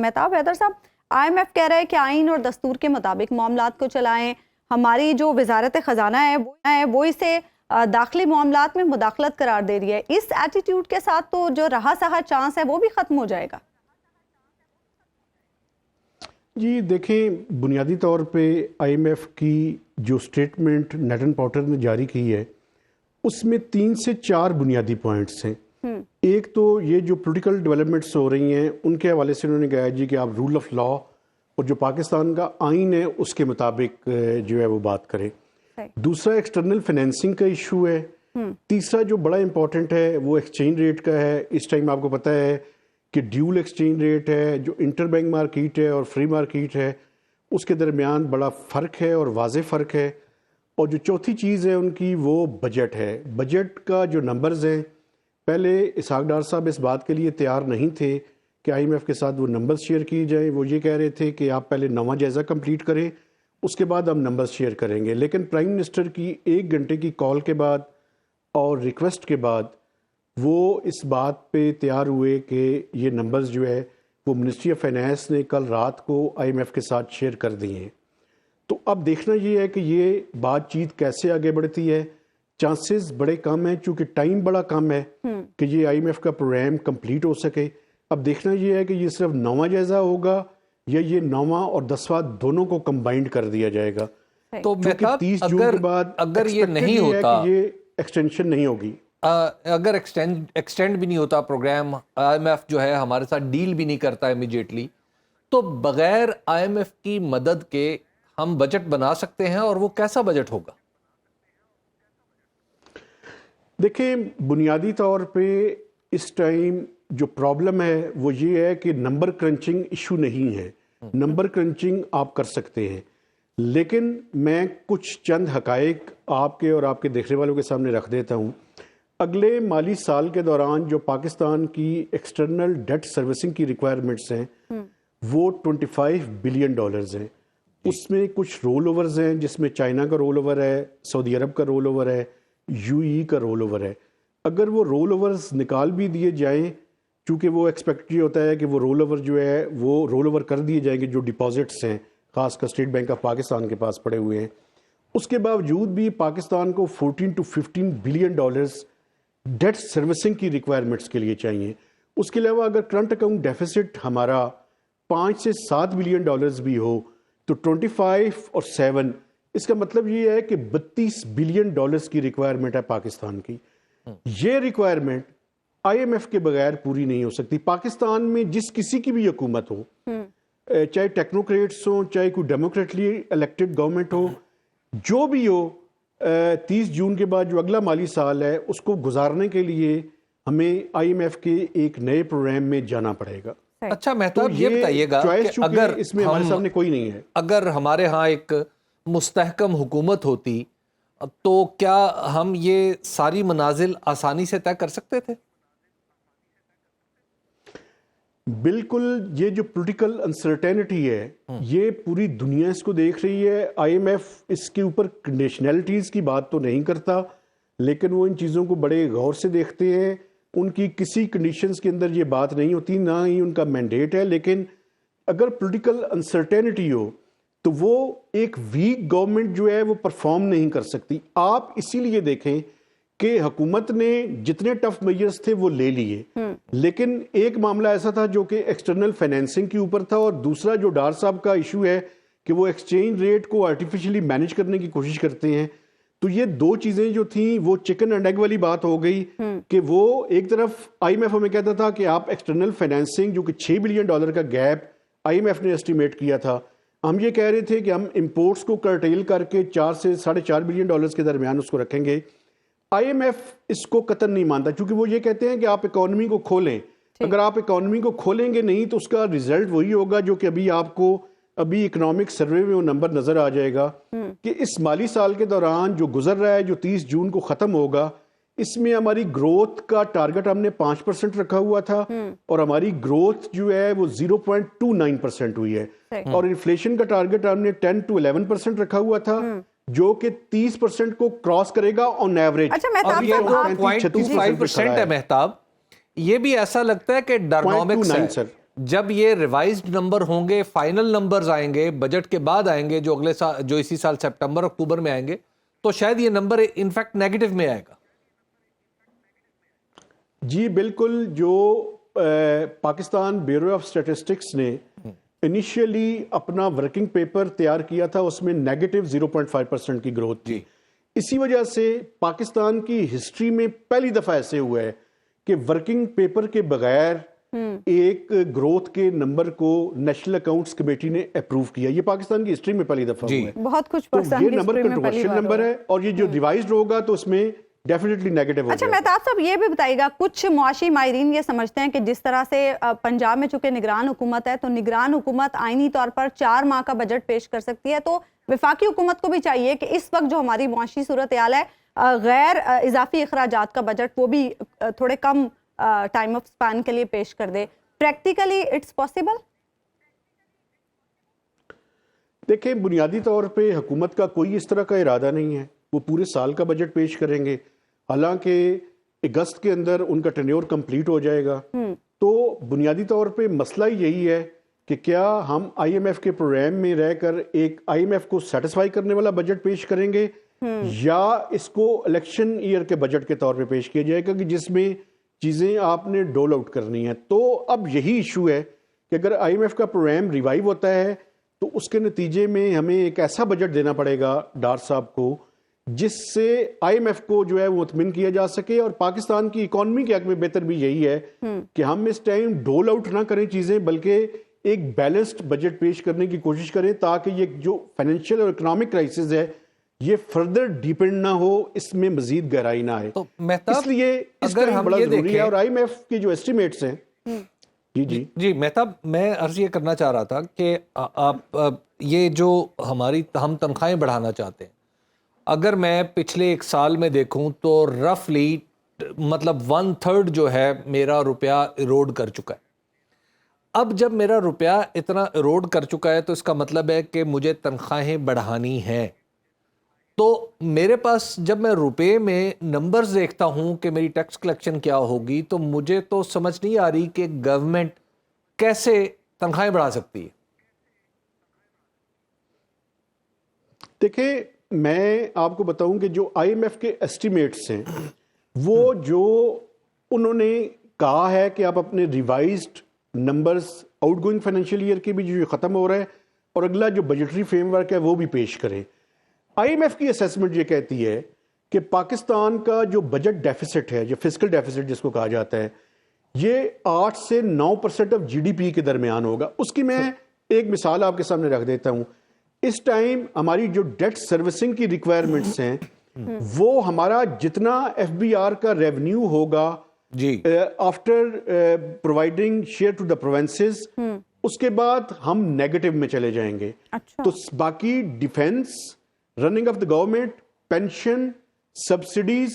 مہتاب حیدر صاحب، IMF کہہ رہا ہے کہ آئین اور دستور کے مطابق معاملات کو چلائیں، ہماری جو وزارت خزانہ ہے وہ اسے داخلی معاملات میں مداخلت قرار دے رہی ہے. اس ایٹیٹیوڈ کے ساتھ تو جو رہا سہا چانس ہے وہ بھی ختم ہو جائے گا. جی دیکھیں، بنیادی طور پہ IMF کی جو سٹیٹمنٹ نیٹن پورٹر نے جاری کی ہے اس میں 3 سے 4 بنیادی پوائنٹس ہیں. ایک تو یہ جو پولیٹیکل ڈیولپمنٹس ہو رہی ہیں ان کے حوالے سے انہوں نے کہا جی کہ آپ رول آف لا اور جو پاکستان کا آئین ہے اس کے مطابق جو ہے وہ بات کریں. دوسرا ایکسٹرنل فائنینسنگ کا ایشو ہے. تیسرا جو بڑا امپورٹنٹ ہے وہ ایکسچینج ریٹ کا ہے. اس ٹائم آپ کو پتہ ہے کہ ڈیول ایکسچینج ریٹ ہے، جو انٹر بینک مارکیٹ ہے اور فری مارکیٹ ہے اس کے درمیان بڑا فرق ہے اور واضح فرق ہے. اور جو چوتھی چیز ہے ان کی وہ بجٹ ہے. بجٹ کا جو نمبرز ہیں، پہلے اسحاق ڈار صاحب اس بات کے لیے تیار نہیں تھے کہ IMF کے ساتھ وہ نمبرز شیئر کیے جائیں. وہ یہ کہہ رہے تھے کہ آپ پہلے 9واں جائزہ کمپلیٹ کریں، اس کے بعد ہم نمبرز شیئر کریں گے. لیکن پرائم منسٹر کی 1 گھنٹے کی کال کے بعد اور ریکویسٹ کے بعد وہ اس بات پہ تیار ہوئے کہ یہ نمبرز جو ہے وہ منسٹری آف فائنانس نے کل رات کو IMF کے ساتھ شیئر کر دیے ہیں. تو اب دیکھنا یہ ہے کہ یہ بات چیت کیسے آگے بڑھتی ہے. چانسز بڑے کم ہیں چونکہ ٹائم بڑا کم ہے کہ یہ IMF کا پروگرام کمپلیٹ ہو سکے. اب دیکھنا یہ ہے کہ یہ صرف 9واں جائزہ ہوگا یا یہ 9واں اور 10واں دونوں کو کمبائنڈ کر دیا جائے گا. تو 30 جون کے بعد اگر یہ نہیں ہوتا، یہ ایکسٹینشن نہیں ہوگی، اگر ایکسٹینڈ بھی نہیں ہوتا پروگرام، IMF جو ہے ہمارے ساتھ ڈیل بھی نہیں کرتا امیڈیٹلی، تو بغیر IMF کی مدد کے ہم بجٹ بنا سکتے ہیں، اور وہ کیسا بجٹ ہوگا؟ دیکھیں بنیادی طور پہ اس ٹائم جو پرابلم ہے وہ یہ ہے کہ نمبر کرنچنگ ایشو نہیں ہے. نمبر کرنچنگ آپ کر سکتے ہیں، لیکن میں کچھ چند حقائق آپ کے اور آپ کے دیکھنے والوں کے سامنے رکھ دیتا ہوں. اگلے مالی سال کے دوران جو پاکستان کی ایکسٹرنل ڈیٹ سروسنگ کی ریکوائرمنٹس ہیں وہ $25 بلین ہیں. اس میں کچھ رول اوورز ہیں جس میں چائنا کا رول اوور ہے، سعودی عرب کا رول اوور ہے، UAE کا رول اوور ہے. اگر وہ رول اوورز نکال بھی دیے جائیں، چونکہ وہ ایکسپیکٹ یہ ہوتا ہے کہ وہ رول اوور جو ہے وہ رول اوور کر دیے جائیں گے جو ڈپازٹس ہیں خاص کر اسٹیٹ بینک آف پاکستان کے پاس پڑے ہوئے ہیں، اس کے باوجود بھی پاکستان کو $14 to $15 بلین ڈیٹ سروسنگ کی ریکوائرمنٹس کے لیے چاہیے. اس کے علاوہ اگر کرنٹ اکاؤنٹ ڈیفیسٹ ہمارا 5 سے 7 بلین ڈالرز بھی ہو تو 25 اور 7، اس کا مطلب یہ ہے کہ $32 بلین کی ریکوائرمنٹ ہے پاکستان کی. یہ ریکوائرمنٹ IMF کے بغیر پوری نہیں ہو سکتی. پاکستان میں جس کسی کی بھی حکومت ہو، چاہے ٹیکنوکریٹس ہوں، چاہے کوئی ڈیموکریٹلی الیکٹڈ گورنمنٹ ہو، جو بھی ہو، 30 جون کے بعد جو اگلا مالی سال ہے اس کو گزارنے کے لیے ہمیں IMF کے ایک نئے پروگرام میں جانا پڑے گا. اچھا مہتاب، یہ بتائیے گا کہ اگر اس میں ہمارے سامنے کوئی نہیں ہے، اگر ہمارے ہاں ایک مستحکم حکومت ہوتی تو کیا ہم یہ ساری منازل آسانی سے طے کر سکتے تھے؟ بالکل. یہ جو پولیٹیکل انسرٹینٹی ہے یہ پوری دنیا اس کو دیکھ رہی ہے. IMF اس کے اوپر کنڈیشنلٹیز کی بات تو نہیں کرتا، لیکن وہ ان چیزوں کو بڑے غور سے دیکھتے ہیں. ان کی کسی کنڈیشنز کے اندر یہ بات نہیں ہوتی، نہ ہی ان کا مینڈیٹ ہے. لیکن اگر پولیٹیکل انسرٹینٹی ہو تو وہ ایک ویک گورنمنٹ جو ہے وہ پرفارم نہیں کر سکتی. آپ اسی لیے دیکھیں کہ حکومت نے جتنے ٹف میجرز تھے وہ لے لیے، لیکن ایک معاملہ ایسا تھا جو کہ ایکسٹرنل فائنینسنگ کے اوپر تھا، اور دوسرا جو ڈار صاحب کا ایشو ہے کہ وہ ایکسچینج ریٹ کو آرٹیفیشلی مینیج کرنے کی کوشش کرتے ہیں. تو یہ 2 چیزیں جو تھیں وہ چکن اینڈ ایگ والی بات ہو گئی کہ وہ ایک طرف IMF ہمیں کہتا تھا کہ آپ ایکسٹرنل فائنینسنگ جو کہ $6 بلین کا گیپ IMF نے اسٹیمیٹ کیا تھا، ہم یہ کہہ رہے تھے کہ ہم امپورٹس کو کرٹیل کر کے 4 سے $4.5 بلین کے درمیان اس کو رکھیں گے. IMF اس کو قطعاً نہیں مانتا، چونکہ وہ یہ کہتے ہیں کہ آپ اکانومی کو کھولیں. اگر آپ اکانومی کو کھولیں گے نہیں تو اس کا ریزلٹ وہی ہوگا جو کہ ابھی آپ کو اکنامک سروے میں وہ نمبر نظر آ جائے گا کہ اس مالی سال کے دوران جو گزر رہا ہے، جو 30 جون کو ختم ہوگا، اس میں ہماری گروتھ کا ٹارگٹ ہم نے 5% رکھا ہوا تھا اور ہماری گروتھ جو ہے وہ 0.29% ہوئی ہے، اور انفلیشن کا ٹارگٹ ہم نے 10 to 11% رکھا ہوا تھا جو کہ 30% کو کراس کرے گا آن ایوریج. اب یہ 0.25% ہے مہتاب، یہ بھی ایسا لگتا ہے کہ ڈرنامکس ہے. جب یہ ریوائزڈ نمبر ہوں گے، فائنل نمبرز آئیں گے، بجٹ کے بعد آئیں گے، جو اگلے سال، جو اسی سال سپٹمبر اکتوبر میں آئیں گے، تو شاید یہ نمبر انفیکٹ نیگیٹو میں آئے گا. جی بالکل. جو پاکستان بیورو آف اسٹیٹسٹکس نے انیشیلی اپنا ورکنگ پیپر تیار کیا تھا، اس میں نیگیٹو 0.5% کی گروتھ تھی. اسی وجہ سے پاکستان کی ہسٹری میں پہلی دفعہ ایسے ہوا ہے کہ ورکنگ پیپر کے بغیر ایک گروتھ کے نمبر کو نیشنل اکاؤنٹس کمیٹی نے اپروو کیا. یہ پاکستان کی ہسٹری میں پہلی دفعہ ہوا ہے. بہت کچھ تو پاکستان یہ کی نمبر ہسٹری میں پہلی کنٹروورشل بار نمبر ہے، اور یہ جو ریوائزڈ ہوگا تو اس میں ڈیفینیٹلی نیگیٹو ہو اچھا جائے گا. مہتاب صاحب یہ بھی بتائیے گا، کچھ معاشی ماہرین یہ سمجھتے ہیں کہ جس طرح سے پنجاب میں چونکہ نگران حکومت ہے، تو نگران حکومت آئینی طور پر 4 ماہ کا بجٹ پیش کر سکتی ہے، تو وفاقی حکومت کو بھی چاہیے کہ اس وقت جو ہماری معاشی صورتحال ہے، غیر اضافی اخراجات کا بجٹ وہ بھی تھوڑے کم ٹائم آف سپین کے لیے پیش کر دے. Practically it's possible? دیکھیں، بنیادی طور پہ حکومت کا کوئی اس طرح کا ارادہ نہیں ہے. وہ پورے سال کا بجٹ پیش کریں گے، حالانکہ اگست کے اندر ان کا ٹینیور کمپلیٹ ہو جائے گا. تو بنیادی طور پہ مسئلہ یہی ہے کہ کیا ہم آئی ایم ایف کے پروگرام میں رہ کر ایک آئی ایم ایف کو سیٹسفائی کرنے والا بجٹ پیش کریں گے، یا اس کو الیکشن ایئر کے بجٹ کے طور پہ پیش کیا جائے گا کہ جس میں چیزیں آپ نے ڈول آؤٹ کرنی ہیں. تو اب یہی ایشو ہے کہ اگر آئی ایم ایف کا پروگرام ریوائیو ہوتا ہے تو اس کے نتیجے میں ہمیں ایک ایسا بجٹ دینا پڑے گا ڈار صاحب کو جس سے آئی ایم ایف کو جو ہے وہ مطمئن کیا جا سکے. اور پاکستان کی اکانومی کے حق میں بہتر بھی یہی ہے کہ ہم اس ٹائم ڈول آؤٹ نہ کریں چیزیں، بلکہ ایک بیلنسڈ بجٹ پیش کرنے کی کوشش کریں، تاکہ یہ جو فائنینشیل اور اکنامک کرائسس ہے یہ فردر ڈیپینڈ نہ ہو، اس میں مزید گہرائی نہ آئے. اس لیے اس ٹائم بڑا ضروری ہے. اور آئی ایم ایف کے جو ایسٹیمیٹس ہیں، جی مہتاب، میں عرض یہ کرنا چاہ رہا تھا کہ آپ یہ جو ہم تنخواہیں بڑھانا چاہتے ہیں، اگر میں پچھلے 1 سال میں دیکھوں تو رفلی مطلب 1/3 جو ہے میرا روپیہ ایروڈ کر چکا ہے. اب جب میرا روپیہ اتنا ایروڈ کر چکا ہے تو اس کا مطلب ہے کہ مجھے تنخواہیں بڑھانی ہیں. تو میرے پاس جب میں روپے میں نمبرز دیکھتا ہوں کہ میری ٹیکس کلیکشن کیا ہوگی، تو مجھے تو سمجھ نہیں آ رہی کہ گورنمنٹ کیسے تنخواہیں بڑھا سکتی ہے. دیکھیں، میں آپ کو بتاؤں کہ جو آئی ایم ایف کے ایسٹیمیٹس ہیں، وہ جو انہوں نے کہا ہے کہ آپ اپنے revised numbers outgoing financial year کے بھی جو ختم ہو رہا ہے اور اگلا جو بجٹری فریم ورک ہے وہ بھی پیش کریں. آئی ایم ایف کی اسیسمنٹ یہ کہتی ہے کہ پاکستان کا جو بجٹ ڈیفیسٹ ہے، جو فسکل ڈیفیسٹ جس کو کہا جاتا ہے، یہ 8 سے 9% آف جی ڈی پی کے درمیان ہوگا. اس کی میں ایک مثال آپ کے سامنے رکھ دیتا ہوں. اس ٹائم ہماری جو ڈیٹ سروسنگ کی ریکوائرمنٹس ہیں، وہ ہمارا جتنا ایف بی آر کا ریونیو ہوگا after providing share to the provinces, اس کے بعد ہم نیگیٹو میں چلے جائیں گے. تو باقی defence, running of the government, pension, subsidies,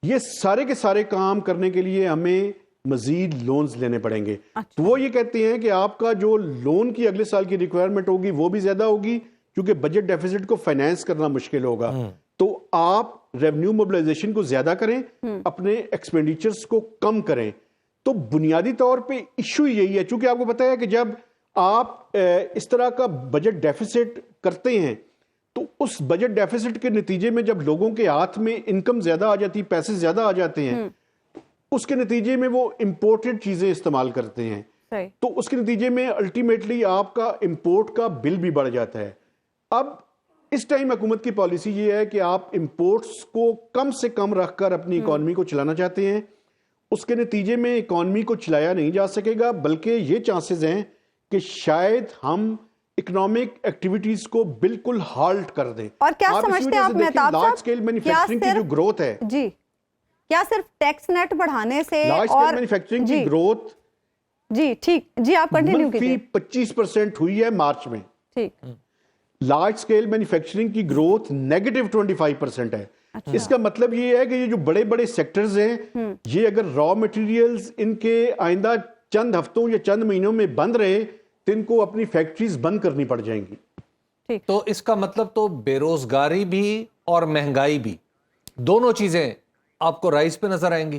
یہ سارے کے سارے کام کرنے کے لیے ہمیں مزید لونز لینے پڑیں گے. تو وہ یہ کہتے ہیں کہ آپ کا جو لون کی اگلے سال کی ریکوائرمنٹ ہوگی وہ بھی زیادہ ہوگی، کیونکہ بجٹ ڈیفیسٹ کو فائنینس کرنا مشکل ہوگا. تو آپ ریونیو موبلائزیشن کو زیادہ کریں، اپنے ایکسپینڈیچرز کو کم کریں. تو بنیادی طور پہ ایشو یہی ہے، چونکہ آپ کو پتا ہے کہ جب آپ اس طرح کا بجٹ ڈیفیسٹ کرتے ہیں تو اس بجٹ ڈیفیسٹ کے نتیجے میں جب لوگوں کے ہاتھ میں انکم زیادہ آ جاتی، پیسے زیادہ آ جاتے ہیں، اس کے نتیجے میں وہ امپورٹڈ چیزیں استعمال کرتے ہیں. تو اس کے نتیجے میں الٹیمیٹلی آپ کا امپورٹ کا بل بھی بڑھ جاتا ہے. اب اس ٹائم حکومت کی پالیسی یہ ہے کہ آپ امپورٹس کو کم سے کم رکھ کر اپنی اکانومی کو چلانا چاہتے ہیں. اس کے نتیجے میں اکانومی کو چلایا نہیں جا سکے گا، بلکہ یہ چانسز ہیں کہ شاید ہم اکنامک ایکٹیویٹیز کو بالکل ہالٹ کر دیں. اور کیا سمجھتے ہیں آپ مہتاب لارج اسکیل مینوفیکچرنگ کی جو گروتھ ہے، جی کیا صرف ٹیکس نیٹ بڑھانے سے لارج اسکیل مینوفیکچرنگ کی گروتھ جی ٹھیک جی آپ کنٹینیو کیجئے. 25% ہوئی ہے مارچ میں. ٹھیک. لارج اسکیل مینوفیکچرنگ کی گروتھ نیگیٹو 25% ہے. اس کا مطلب یہ ہے کہ یہ جو بڑے بڑے سیکٹرز ہیں، یہ اگر را مٹیریلز ان کے آئندہ چند ہفتوں یا چند مہینوں میں بند رہے تو ان کو اپنی فیکٹریز بند کرنی پڑ جائیں گی. تو اس کا مطلب تو بے روزگاری بھی اور مہنگائی بھی، دونوں چیزیں آپ کو رائز پہ نظر آئیں گی.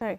Right.